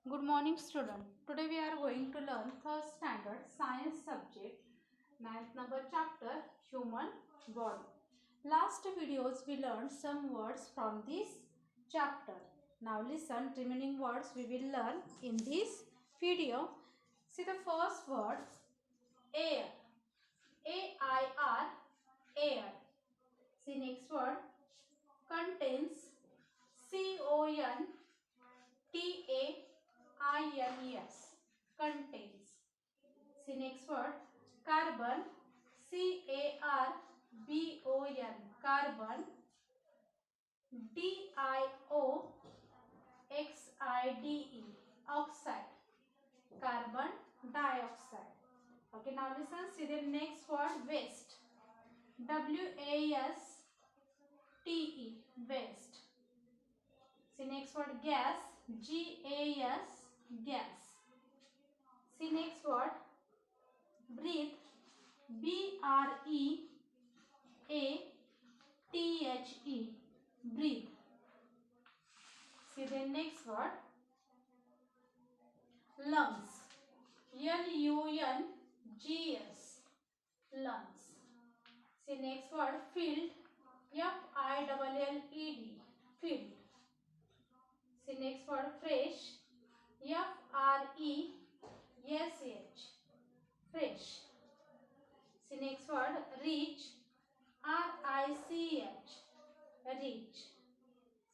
Good morning student. Today we are going to learn third standard science subject, ninth number chapter, human body. Last videos we learned some words from this chapter. Now listen remaining words we will learn in this video. See the first word, air. A-I-R, air. See next word, contains. C-O-N T-A-I-N-E-S, contains. See next word, carbon. C-A-R-B-O-N, carbon. D-I-O-X-I-D-E, oxide, carbon dioxide. Okay, now listen, see the next word, waste. W-A-S-T-E, waste. See next word, gas. G-A-S, gas. See next word, breathe. B-R-E-A-T-H-E, breathe. See the next word, lungs. L-U-N-G-S, lungs. See next word, field. F-I-L-L-E-D, field. See next word, fresh. F-R-E-S-H, fresh. See next word, reach. R-I-C-H, reach.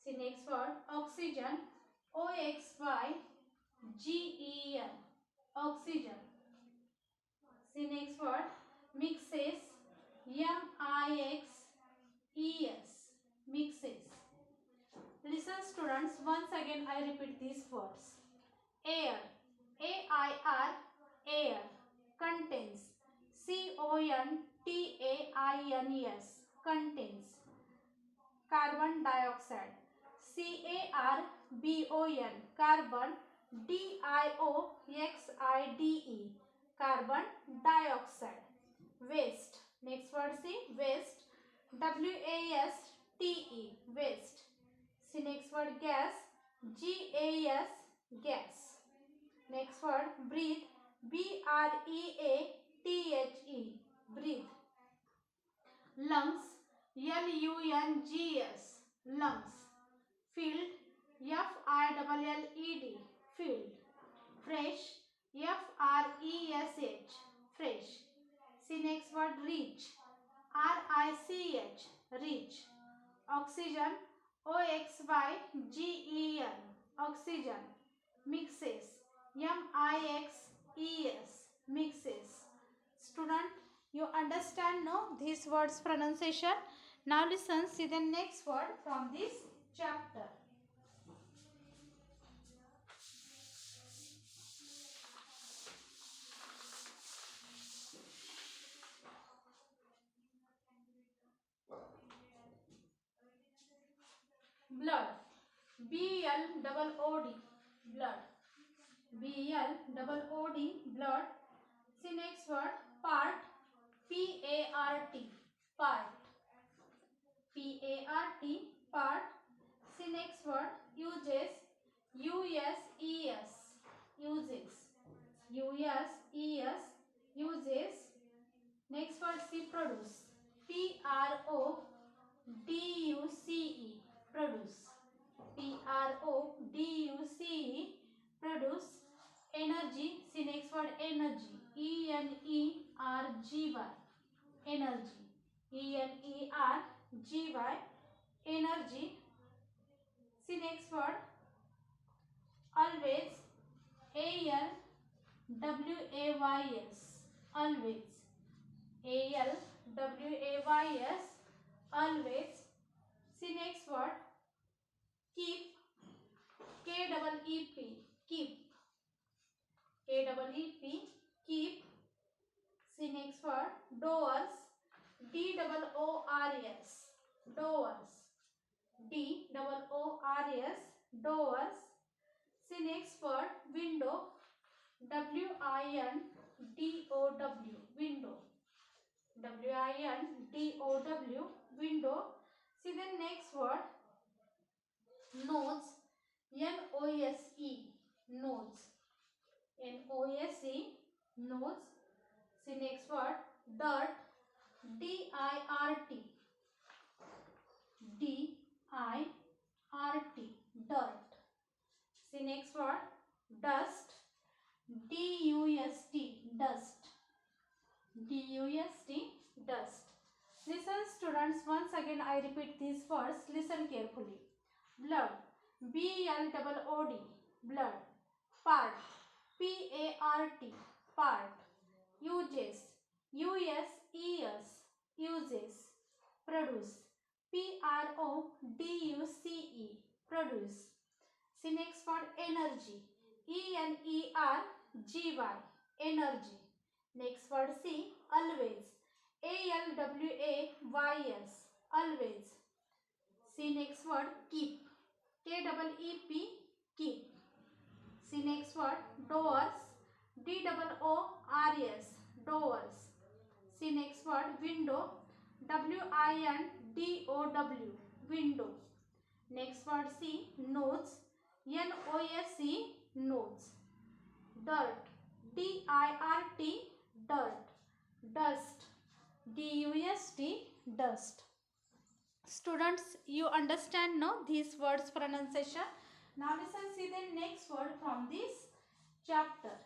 See next word, oxygen. O-X-Y-G-E-N, oxygen. See next word, mixes. M-I-X-E-S, mixes. Listen students, once again I repeat these words. Air. A-I-R, air. Contains. C-O-N-T-A-I-N-E-S, contains. Carbon dioxide. C-A-R-B-O-N, carbon. D-I-O-X-I-D-E, carbon dioxide. Waste. Next word, see, waste. W-A-S-T-E, waste. See next word, gas. G-A-S, gas. Next word, breathe. B-R-E-A-T-H-E, breathe. Lungs. L-U-N-G-S, lungs. Field. F-I-L-L-E-D, field. Fresh. F-R-E-S-H, fresh. See next word, reach. R-I-C-H, reach. Oxygen. O-X-Y-G-E-N, oxygen. Mixes. M-I-X-E-S, mixes. Student, you understand no these words pronunciation? Now listen, see the next word from this chapter. Blood. B-L-O-O-D, blood. B-L-O-O-D, blood. See next word, part. P-A-R-T, part. P-A-R-T, part. See next word, uses. U-S-E-S, uses. U-S-E-S, uses. Next word, see, produce. P-R-O-D-U-C-E, produce. P-R-O-D-U-C-E, produce. Energy. See next word, energy. E-N-E-R-G-Y, energy. E-N-E-R-G-Y, energy. See next word, always. A-L-W-A-Y-S, always. A-L-W-A-Y-S, always. See next word, keep. K-E-E-P, keep. K-E-E-P, keep. See next word, doors. D-O-O-R-S, doors. D-O-O-R-S, doors. See next word, window. W-I-N-D-O-W, window. W-I-N-D-O-W, window. See the next word, nose. N-O-S-E, nose. nose. N-O-S-E, nose. See next word, dirt. D-I-R-T. D-I-R-T, dirt. See next word, dust. D-U-S-T, dust. D-U-S-T, dust. Listen students, once again I repeat these words, listen carefully. Blood, B-L-O-O-D, blood. Part, P-A-R-T, part. Uses, U-S-E-S, uses. Produce, P-R-O-D-U-C-E, produce. See next word, energy, E-N-E-R-G-Y, energy. Next word, see, always, A-L-W-A-Y-S, always. See next word, keep, K-E-E-P, keep. See next word, doors, D-O-O-R-S, doors. See next word, window, W-I-N-D-O-W, window. Next word, see, nose, N-O-S-E, nose. Dirt, D-I-R-T, dirt. Dust, D-U-S-T, dust. Students, you understand now these words pronunciation. Now listen, see the next word from this chapter.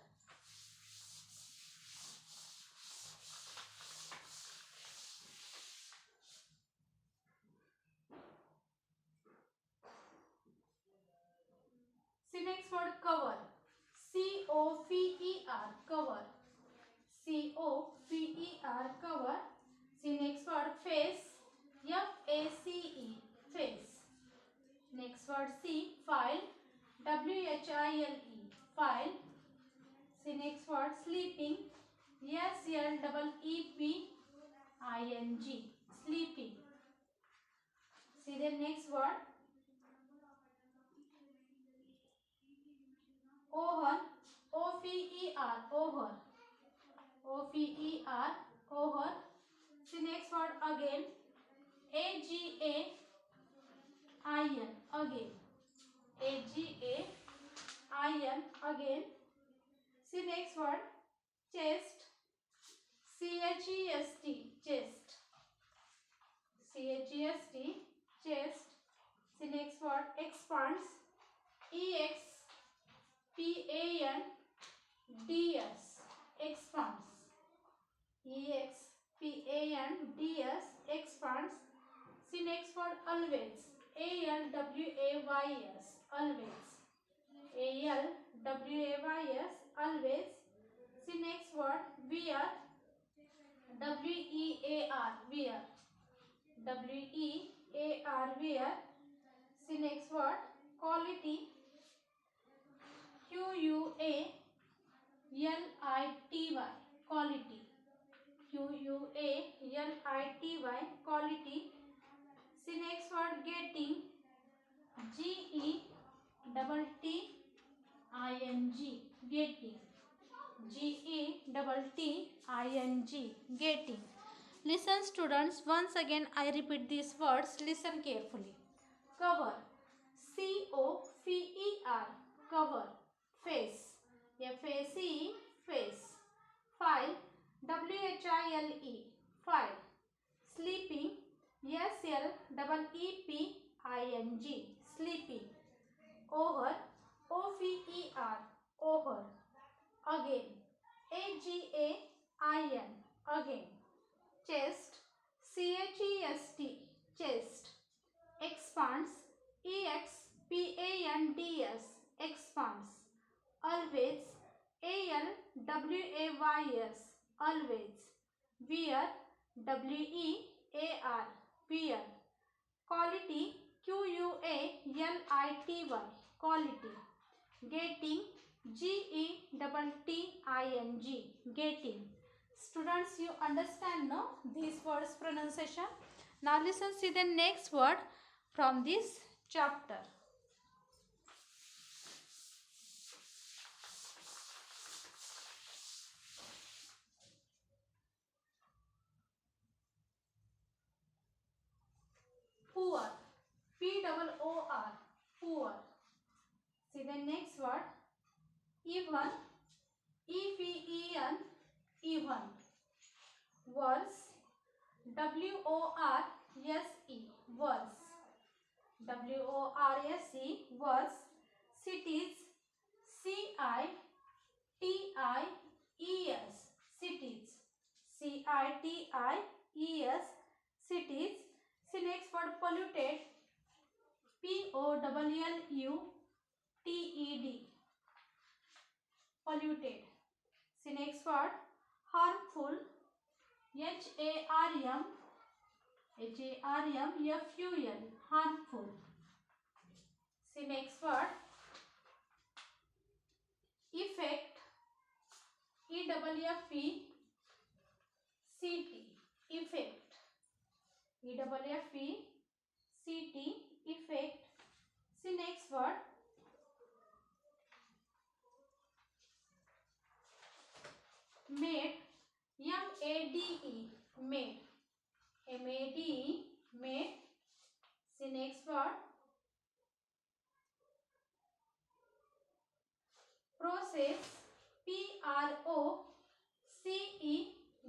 See next word, cover, C-O-V-E-R, cover. C-O-V-E-R, cover. See next word, face, F-A-C-E, face. Next word, see, file, W-H-I-L-E, file. See next word, sleeping, S-L-E-E-P-I-N-G, sleeping. See the next word, over, O-V-E-R, over. O-V-E-R, over. See next word, again, A-G-A-I-N, again. A-G-A-I-N, again. See next word, chest, C-H-E-S-T, chest. C-H-E-S-T, chest. See next word, expands, E-X-P-A-N-D-S, expands. E-X-P-A-N-D-S, expands. See next word, always, A-L-W-A-Y-S, always. A-L-W-A-Y-S, always. See next word, wear, W-E-A-R, wear. W-E-A-R, wear. See next word, quality, Q-U-A-L-I-T-Y, quality. Q-U-A-L-I-T-Y, quality. See next word, getting, G-E-T-T-I-N-G, getting. G-E-T-T-I-N-G, getting. Listen students, once again I repeat these words, listen carefully. Cover, C-O-V-E-R, cover. Face, F-A-C-E, face. File, W-H-I-L-E, file. Sleeping, S-L-E-E-P-I-N-G, sleeping. Over, O-V-E-R, over. Again, A-G-A-I-N, again. Chest, C-H-E-S-T, chest. Expands, E-X-P-A-N-D-S, expands. Always, A-L-W-A-Y-S, always. Wear, W-E-A-R, wear. Quality, Q-U-A-L-I-T-Y, quality. Getting, G-E-T-T-I-N-G, getting. Students, you understand no these words pronunciation. Now listen, see the next word from this chapter. Poor, P-O-O-R, poor. See the next word, even, even, even. Verse, worse, verse, worse. Cities, cities, cities, cities, cities. See next word, polluted, polluted, polluted. See next word, harmful, harm, harmful, harmful. See next word, effect, effect, effect, effect. See next word, made, made, made. See next word, process,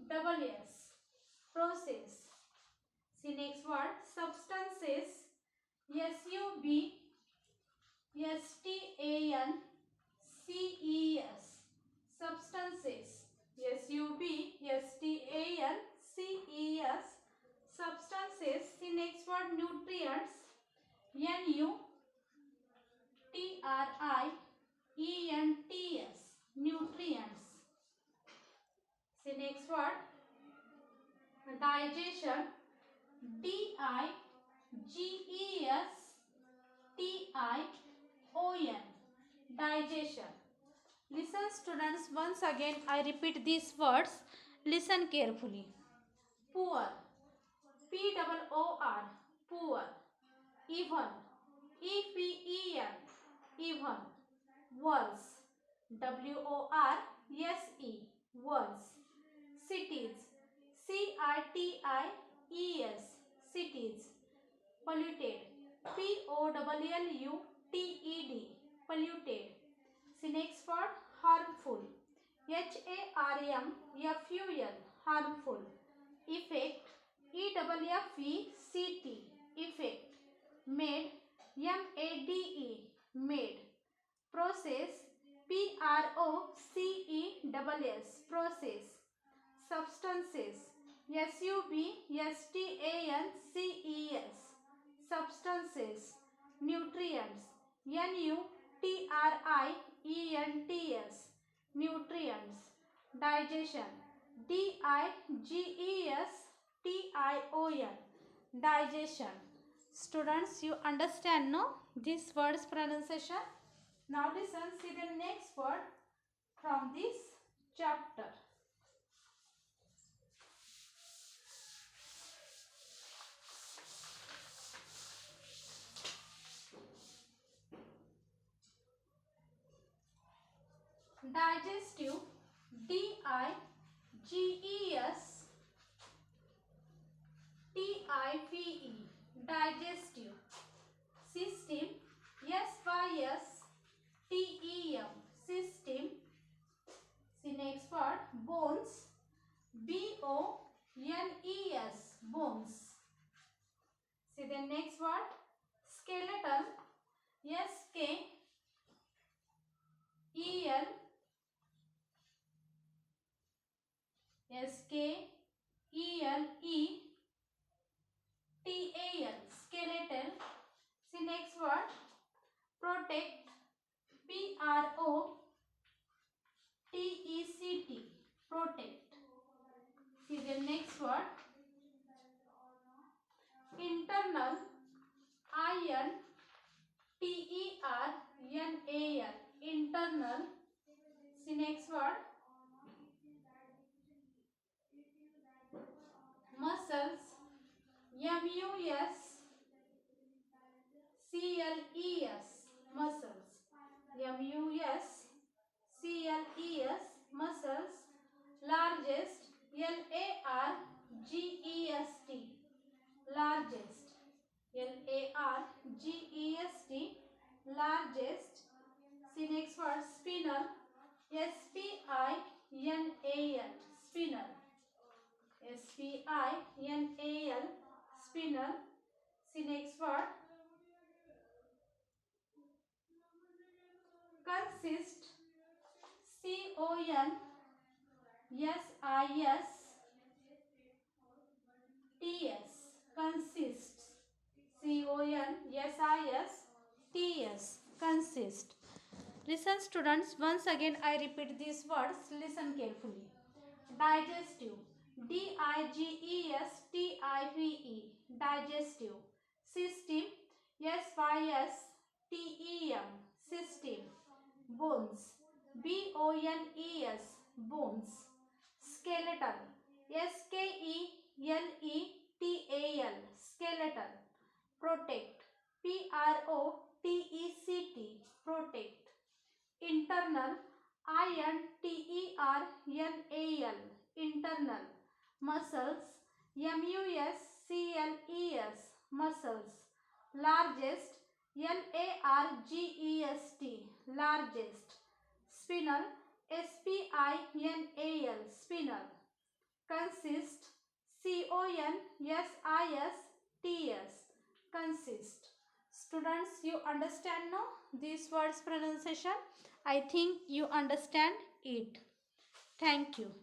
process, process. See next word, substances, substances, substances, substances, substances. See next word, nutrients, nutrients, nutrients. See next word, digestion, digestion, digestion. Listen students, once again I repeat these words. Listen carefully. Poor, poor, poor. Even, even. Worse, worse, worse. Cities, cities, cities. Polluted, polluted, polluted. See next word, harmful, harmful, harmful. Effect, effect. Made, made. Process, process, process. Substances, substances, substances. Nutrients, nutrients, nutrients. Digestion, digestion, digestion. Students, you understand no this word's pronunciation? Now listen, see the next word from this chapter. Digestive, digestive, digestive. System, system, system. See next word, bones, bones, bones. See the next word, skeleton, skeletal, skeletal. See next word, protect, protect. See the next word, internal, internal. See next word, muscles, muscles, muscles. Largest, largest, largest, largest. See next word, spinal, S-P-I-N-A-L, spinal. S-P-I-N-A-L, spinal. See next word. Consist. C-O-N-S-I-S-T-S. Consists. C-O-N-S-I-S-T-S. Consist. Listen students, once again I repeat these words. Listen carefully. Digestive. D-I-G-E-S-T-I-V-E. Digestive. System. S-Y-S-T-E-M. System. Bones. B-O-N-E-S. Bones. Skeletal. S-K-E-L-E-T-A-L. Skeletal. Protect. P-R-O-T-E-C-T. Protect. Internal. I-N-T-E-R-N-A-L. Internal. Muscles. M-U-S-C-L-E-S. Muscles. Largest. L-A-R-G-E-S-T. Largest. Spinal. S-P-I-N-A-L. Spinal. Consist. C-O-N-S-I-S-T-S. Consist. Students, you understand now this word's pronunciation? I think you understand it. Thank you.